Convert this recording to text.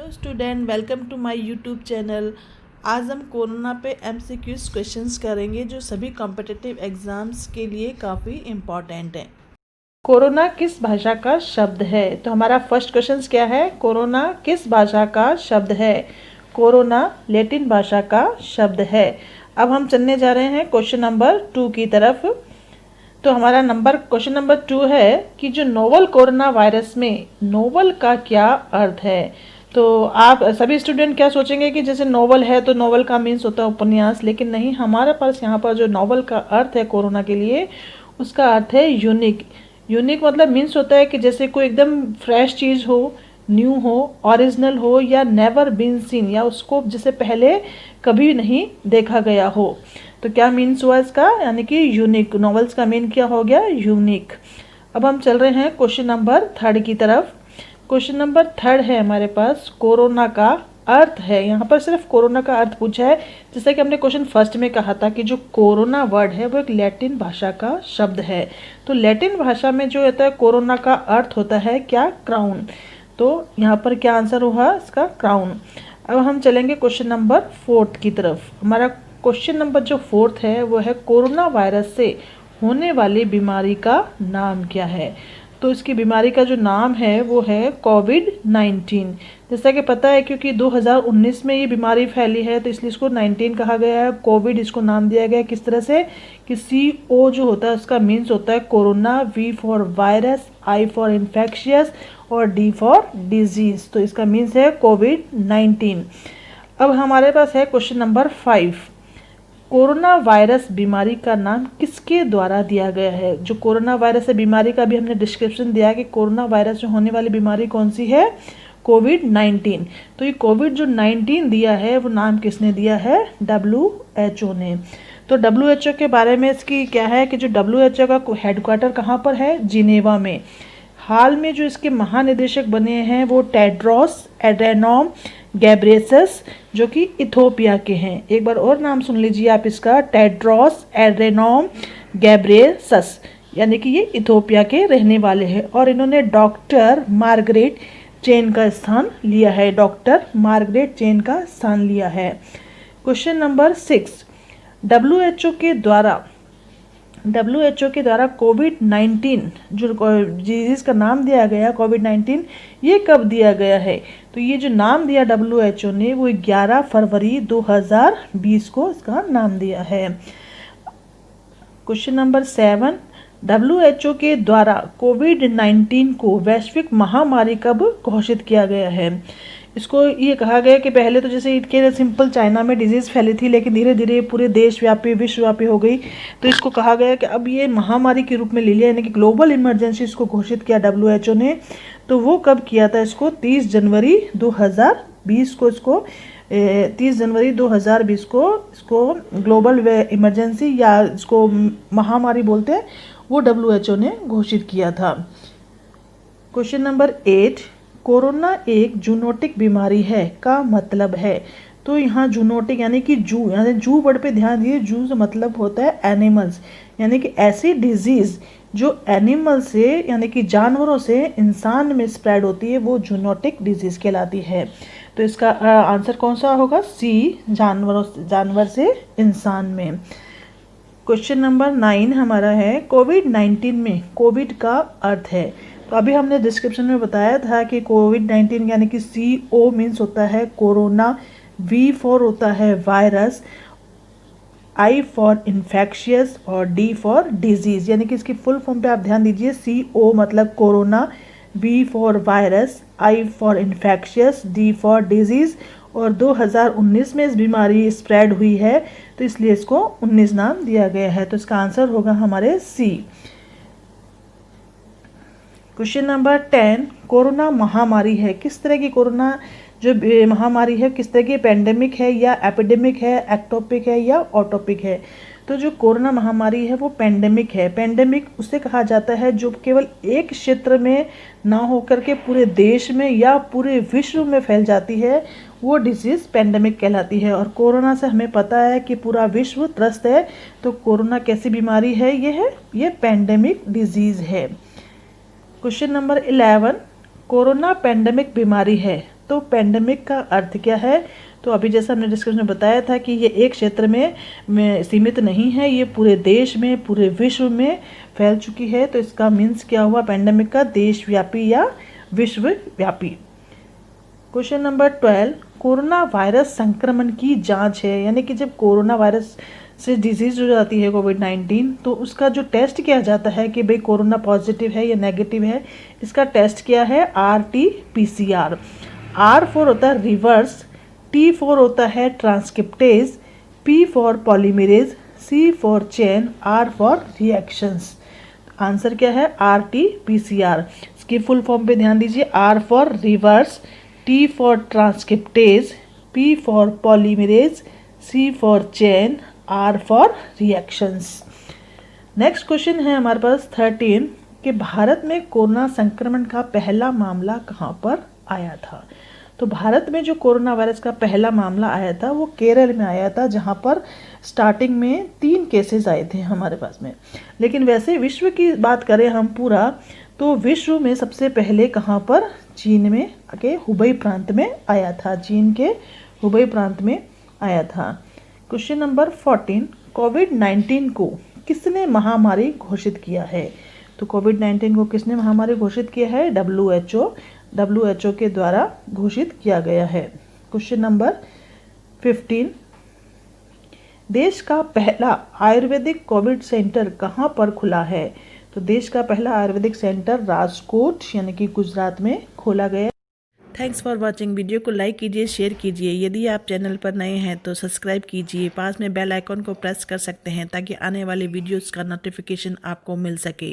Hello student, welcome to my YouTube channel. आज हम corona पे एमसीक्यूज क्वेश्चंस करेंगे जो सभी कॉम्पिटिटिव एग्जाम्स के लिए काफ़ी इम्पॉर्टेंट हैं। कोरोना किस भाषा का शब्द है? तो हमारा फर्स्ट क्वेश्चन क्या है? कोरोना किस भाषा का शब्द है? कोरोना लैटिन भाषा का शब्द है। अब हम चलने जा रहे हैं क्वेश्चन नंबर 2 की तरफ। तो हमारा क्वेश्चन नंबर 2 है कि जो नोवल कोरोना वायरस में नोवल का क्या अर्थ है? तो आप सभी स्टूडेंट क्या सोचेंगे कि जैसे नोवल है तो नोवल का मीन्स होता है उपन्यास, लेकिन नहीं, हमारे पास यहाँ पर जो नोवल का अर्थ है कोरोना के लिए, उसका अर्थ है यूनिक। यूनिक मतलब मीन्स होता है कि जैसे कोई एकदम फ्रेश चीज़ हो, न्यू हो, ओरिजिनल हो, या नेवर बीन सीन, या उसको जैसे पहले कभी नहीं देखा गया हो। तो क्या मीन्स हुआ इसका? यानी कि यूनिक। नॉवेल्स का मीन क्या हो गया? यूनिक। अब हम चल रहे हैं क्वेश्चन नंबर 3 की तरफ। क्वेश्चन नंबर 3 है हमारे पास, कोरोना का अर्थ है। यहाँ पर सिर्फ कोरोना का अर्थ पूछा है। जैसे कि हमने क्वेश्चन फर्स्ट में कहा था कि जो कोरोना वर्ड है वो एक लैटिन भाषा का शब्द है। तो लैटिन भाषा में जो होता है कोरोना का अर्थ होता है क्या? क्राउन। तो यहाँ पर क्या आंसर हुआ इसका? क्राउन। अब हम चलेंगे क्वेश्चन नंबर 4 की तरफ। हमारा क्वेश्चन नंबर जो 4 है वो है, कोरोना वायरस से होने वाली बीमारी का नाम क्या है? तो इसकी बीमारी का जो नाम है वो है कोविड-19। जैसा कि पता है क्योंकि 2019 में ये बीमारी फैली है तो इसलिए इसको 19 कहा गया है। कोविड इसको नाम दिया गया है किस तरह से कि CO जो होता है उसका मीन्स होता है corona, V for virus, I for infectious और D फॉर डिजीज। तो इसका मीन्स है कोविड-19। अब हमारे पास है क्वेश्चन नंबर 5। कोरोना वायरस बीमारी का नाम किसके द्वारा दिया गया है? जो कोरोना वायरस है बीमारी का भी हमने डिस्क्रिप्शन दिया कि कोरोना वायरस से होने वाली बीमारी कौन सी है? कोविड-19। तो ये कोविड जो 19 दिया है वो नाम किसने दिया है? WHO ने। तो WHO के बारे में इसकी क्या है कि जो WHO का हेडक्वार्टर कहाँ पर है? जिनेवा में। हाल में जो इसके महानिदेशक बने हैं वो टेड्रोस एड्हेनोम गैब्रेयसस, जो कि इथोपिया के हैं। एक बार और नाम सुन लीजिए आप इसका, टेड्रोस एड्हेनोम गैब्रेयसस, यानी कि ये इथोपिया के रहने वाले हैं। और इन्होंने डॉक्टर मार्गरेट चेन का स्थान लिया है। डॉक्टर मार्गरेट चेन का स्थान लिया है। Question number 6। WHO के द्वारा कोविड-19 जो डिजीज का नाम दिया गया कोविड-19, ये कब दिया गया है? तो ये जो नाम दिया WHO ने वो 11 फरवरी 2020 को इसका नाम दिया है। Question number 7। WHO के द्वारा कोविड-19 को वैश्विक महामारी कब घोषित किया गया है? इसको ये कहा गया कि पहले तो जैसे इसके सिंपल चाइना में डिजीज़ फैली थी, लेकिन धीरे धीरे पूरे देशव्यापी विश्वव्यापी हो गई। तो इसको कहा गया कि अब ये महामारी के रूप में ले लिया, यानी कि ग्लोबल इमरजेंसी इसको घोषित किया WHO ने। तो वो कब किया था? इसको 30 जनवरी 2020 को इसको 30 जनवरी 2020 को इसको ग्लोबल इमरजेंसी या इसको महामारी बोलते हैं, वो WHO ने घोषित किया था। Question number 8। कोरोना एक जूनोटिक बीमारी है का मतलब है? तो यहाँ जूनोटिक यानी कि यानी जू वर्ड पे ध्यान दिए। जू से मतलब होता है एनिमल्स, यानी कि ऐसी डिजीज जो एनिमल से यानी कि जानवरों से इंसान में स्प्रेड होती है वो जूनोटिक डिजीज कहलाती है। तो इसका आंसर कौन सा होगा? C, जानवर से इंसान में। क्वेश्चन नंबर 9 हमारा है, कोविड-19 में कोविड का अर्थ है। तो अभी हमने डिस्क्रिप्शन में बताया था कि कोविड-19 यानी कि CO मीन्स होता है कोरोना, V फॉर होता है वायरस, I फॉर इन्फेक्शियस और D फॉर डिजीज। यानी कि इसकी फुल फॉर्म पे आप ध्यान दीजिए। CO मतलब corona, V for virus, I for infectious, D for disease. और 2019 में इस बीमारी स्प्रेड हुई है तो इसलिए इसको 19 नाम दिया गया है। तो इसका आंसर होगा हमारे C। Question number 10। कोरोना महामारी है किस तरह की? कोरोना जो महामारी है किस तरह की? पेंडेमिक है या एपिडेमिक है, एक्टोपिक है या ऑटोपिक है? तो जो कोरोना महामारी है वो पेंडेमिक है। पेंडेमिक उसे कहा जाता है जो केवल एक क्षेत्र में ना होकर के पूरे देश में या पूरे विश्व में फैल जाती है, वो डिजीज़ पेंडेमिक कहलाती है। और कोरोना से हमें पता है कि पूरा विश्व त्रस्त है। तो कोरोना कैसी बीमारी है? ये पेंडेमिक डिजीज़ है। Question number 11। कोरोना पेंडेमिक बीमारी है तो पेंडेमिक का अर्थ क्या है? तो अभी जैसा हमने डिस्कशन में बताया था कि ये एक क्षेत्र में सीमित नहीं है, ये पूरे देश में, पूरे विश्व में फैल चुकी है। तो इसका मीन्स क्या हुआ पेंडेमिक का? देशव्यापी या विश्वव्यापी। क्वेश्चन नंबर 12, कोरोना वायरस संक्रमण की जांच है, यानी कि जब कोरोना वायरस से डिजीज हो जाती है कोविड-19, तो उसका जो टेस्ट किया जाता है कि भाई कोरोना पॉजिटिव है या नेगेटिव है, इसका टेस्ट क्या है? RT-PCR। R फॉर होता है रिवर्स, T फॉर होता है transcriptase, P for polymerase, C for chain, R for reactions. Answer क्या है? RT-PCR। इसकी फुल फॉर्म पे ध्यान दीजिए। R for reverse, T for transcriptase, P for polymerase, C for chain, R for reactions. Next question है हमारे पास 13 कि भारत में कोरोना संक्रमण का पहला मामला कहाँ पर आया था? तो भारत में जो कोरोना वायरस का पहला मामला आया था वो केरल में आया था, जहाँ पर स्टार्टिंग में 3 केसेस आए थे हमारे पास में। लेकिन वैसे विश्व की बात करें हम पूरा, तो विश्व में सबसे पहले कहाँ पर? चीन में के हुबई प्रांत में आया था। चीन के हुबई प्रांत में आया था। क्वेश्चन नंबर 14, कोविड-19 को किसने महामारी घोषित किया है? तो कोविड-19 को किसने महामारी घोषित किया है? WHO के द्वारा घोषित किया गया है। क्वेश्चन नंबर 15, देश का पहला आयुर्वेदिक कोविड सेंटर कहाँ पर खुला है? तो देश का पहला आयुर्वेदिक सेंटर राजकोट यानी कि गुजरात में खोला गया। Thanks for watching. वीडियो को लाइक कीजिए, शेयर कीजिए। यदि आप चैनल पर नए हैं तो सब्सक्राइब कीजिए। पास में बेल आइकॉन को प्रेस कर सकते हैं ताकि आने वाले वीडियोस का नोटिफिकेशन आपको मिल सके।